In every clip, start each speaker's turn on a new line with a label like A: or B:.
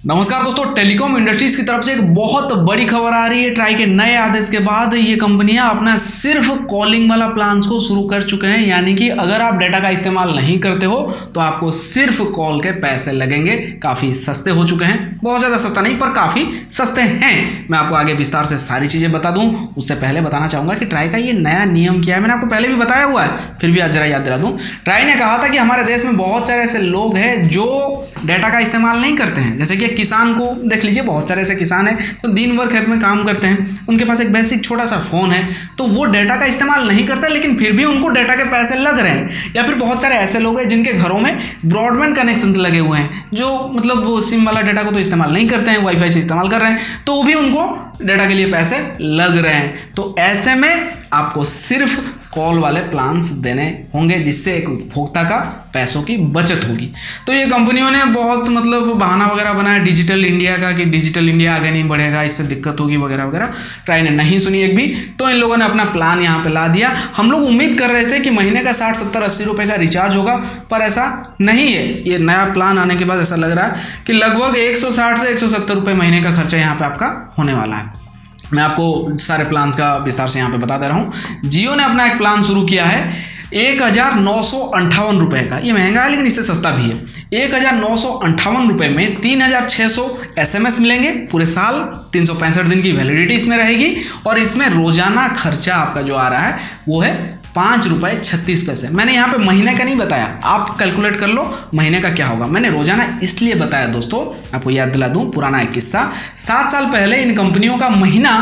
A: नमस्कार दोस्तों, telecom industries की तरफ से एक बहुत बड़ी खबर आ रही है। ट्राई के नए आदेश के बाद ये कंपनियां अपना सिर्फ कॉलिंग वाला प्लान्स को शुरू कर चुके हैं। यानी कि अगर आप डाटा का इस्तेमाल नहीं करते हो तो आपको सिर्फ कॉल के पैसे लगेंगे। काफ़ी सस्ते हो चुके हैं, बहुत ज़्यादा सस्ता नहीं पर काफ़ी सस्ते हैं। मैं आपको आगे विस्तार से सारी चीज़ें बता दूँ। उससे पहले बताना चाहूँगा कि ट्राई का ये नया नियम क्या है। मैंने आपको पहले भी बताया हुआ है, फिर भी आज जरा याद दिला दूँ। ट्राई ने कहा था कि हमारे देश में बहुत सारे ऐसे लोग हैं जो डाटा का इस्तेमाल नहीं करते हैं। जैसे कि किसान को देख लीजिए, बहुत सारे ऐसे किसान हैं तो दिन भर खेत में काम करते हैं, उनके पास एक बेसिक छोटा सा फ़ोन है तो वो डाटा का इस्तेमाल नहीं करते, लेकिन फिर भी उनको डाटा के पैसे लग रहे हैं। या फिर बहुत सारे ऐसे लोग हैं जिनके घरों में ब्रॉडबैंड कनेक्शन लगे हुए हैं, जो मतलब वो सिम वाला डाटा को तो इस्तेमाल नहीं करते हैं, वाईफाई से इस्तेमाल कर रहे हैं, तो वो भी उनको डाटा के लिए पैसे लग रहे हैं। तो ऐसे में आपको सिर्फ कॉल वाले प्लान्स देने होंगे, जिससे एक उपभोक्ता का पैसों की बचत होगी। तो ये कंपनियों ने बहुत मतलब बहाना वगैरह बनाया डिजिटल इंडिया का कि डिजिटल इंडिया आगे नहीं बढ़ेगा, इससे दिक्कत होगी वगैरह वगैरह। ट्राई ने नहीं सुनी एक भी, तो इन लोगों ने अपना प्लान यहाँ पे ला दिया। हम लोग उम्मीद कर रहे थे कि महीने का 60, 70, 80 रुपये का रिचार्ज होगा, पर ऐसा नहीं है। ये नया प्लान आने के बाद ऐसा लग रहा है कि लगभग 160 से 170 रुपये महीने का खर्चा यहाँ पे आपका होने वाला है। मैं आपको सारे प्लान्स का विस्तार से यहाँ पे बता दे रहा हूँ। जियो ने अपना एक प्लान शुरू किया है 1958 रुपये का। ये महंगा है लेकिन इससे सस्ता भी है। 1958 रुपये में 3600 SMS मिलेंगे पूरे साल, 365 दिन की वैलिडिटी इसमें रहेगी, और इसमें रोजाना खर्चा आपका जो आ रहा है वो है ₹5.36। मैंने यहाँ पे महीने का नहीं बताया, आप कैलकुलेट कर लो महीने का क्या होगा। मैंने रोजाना इसलिए बताया दोस्तों, आपको याद दिला दूं पुराना एक किस्सा। 7 साल पहले इन कंपनियों का महीना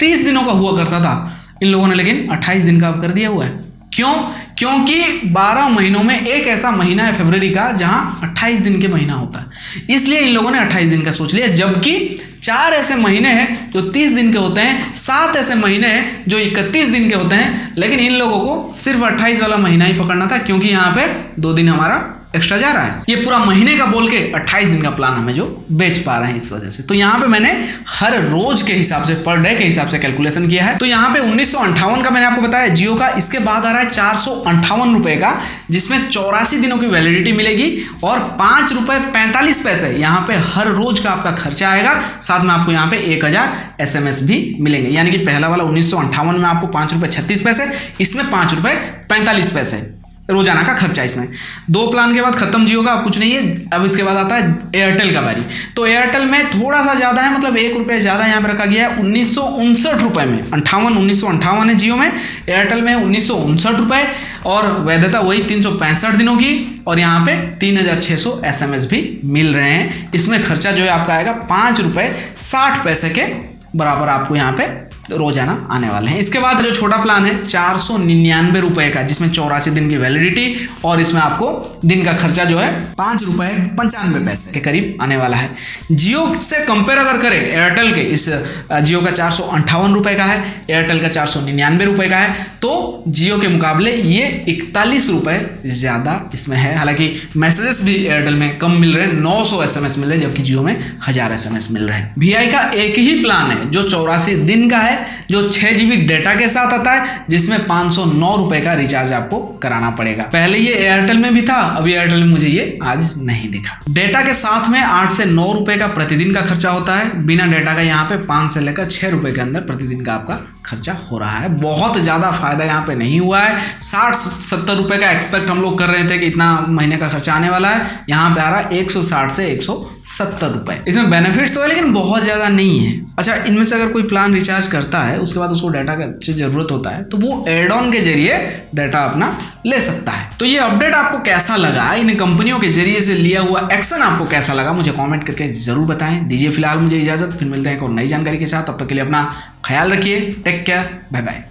A: 30 दिनों का हुआ करता था, इन लोगों ने लेकिन 28 दिन का अब कर दिया हुआ है। क्यों? क्योंकि 12 महीनों में एक ऐसा महीना है फरवरी का जहां 28 दिन के महीना होता है, इसलिए इन लोगों ने 28 दिन का सोच लिया। जबकि 4 ऐसे महीने हैं जो 30 दिन के होते हैं, 7 ऐसे महीने हैं जो 31 दिन के होते हैं, लेकिन इन लोगों को सिर्फ 28 वाला महीना ही पकड़ना था, क्योंकि यहाँ पे 2 दिन हमारा एक्स्ट्रा जा रहा है। ये पूरा महीने का बोल के 28 दिन का प्लान हमें जो बेच पा रहे हैं इस वजह से। तो यहाँ पे मैंने हर रोज के हिसाब से, पर डे के हिसाब से कैलकुलेशन किया है। तो यहाँ पे 1958 का मैंने आपको बताया जियो का। इसके बाद आ रहा है 458 रुपए का, जिसमें 84 दिनों की वैलिडिटी मिलेगी और ₹5.45 यहाँ पे हर रोज का आपका खर्चा आएगा। साथ में आपको यहाँ पे 1000 SMS भी मिलेंगे। यानी कि पहला वाला 1958 में आपको ₹5.36, इसमें ₹5.45 रोजाना का खर्चा। इसमें 2 प्लान के बाद खत्म जियो का, अब कुछ नहीं है। अब इसके बाद आता है एयरटेल का बारी। तो एयरटेल में थोड़ा सा ज़्यादा है, मतलब ₹1 ज़्यादा यहाँ पर रखा गया है। 1959 रुपये में, 1958 है जियो में, एयरटेल में 1959 रुपये, और वैधता वही 365 दिनों की, और यहाँ पे 3600 SMS भी मिल रहे हैं। इसमें खर्चा जो है आपका आएगा ₹5.60 के बराबर आपको यहाँ पे रोजाना आने वाले हैं। इसके बाद जो छोटा प्लान है 499 रुपए का, जिसमें 84 दिन की वैलिडिटी, और इसमें आपको दिन का खर्चा जो है ₹5.95 के करीब आने वाला है। जियो से कंपेयर अगर करें एयरटेल के, इस जियो का 458 रुपए का है, एयरटेल का 499 रुपए का है, तो जियो के मुकाबले ये 41 रुपए ज्यादा इसमें है। हालांकि मैसेजेस भी एयरटेल में कम मिल रहे हैं, 900 SMS मिल रहे हैं, जबकि जियो में 1000 SMS मिल रहे हैं। VI का एक ही प्लान है जो 84 दिन का है, जो 6 GB डेटा के साथ आता है, जिसमें 509 रुपए का रिचार्ज आपको कराना पड़ेगा। पहले ये एयरटेल में भी था, अभी एयरटेल में मुझे ये आज नहीं दिखा। डेटा के साथ में 8 से 9 रुपए का प्रतिदिन का खर्चा होता है। बिना डेटा का यहाँ पे 5 से लेकर 6 रुपए के अंदर प्रतिदिन का आपका खर्चा हो रहा है। बहुत ज्यादा फायदा यहाँ पे नहीं हुआ है। 60-70 रुपए का एक्सपेक्ट हम लोग कर रहे थे कि इतना महीने का खर्चा आने वाला है, यहाँ पे आ रहा है 160 से 170 रुपए। इसमें बेनिफिट्स तो है लेकिन बहुत ज्यादा नहीं है। अच्छा, इनमें से अगर कोई प्लान रिचार्ज करता है, उसके बाद उसको डाटा का अच्छी जरूरत होता है, तो वो एड ऑन के जरिए डाटा अपना ले सकता है। तो ये अपडेट आपको कैसा लगा, इन कंपनियों के जरिए से लिया हुआ एक्शन आपको कैसा लगा, मुझे कमेंट करके जरूर बताएं। दीजिए फिलहाल मुझे इजाजत, फिर मिलते हैं एक और नई जानकारी के साथ। तब तक के लिए अपना ख्याल रखिए। Take care, bye bye.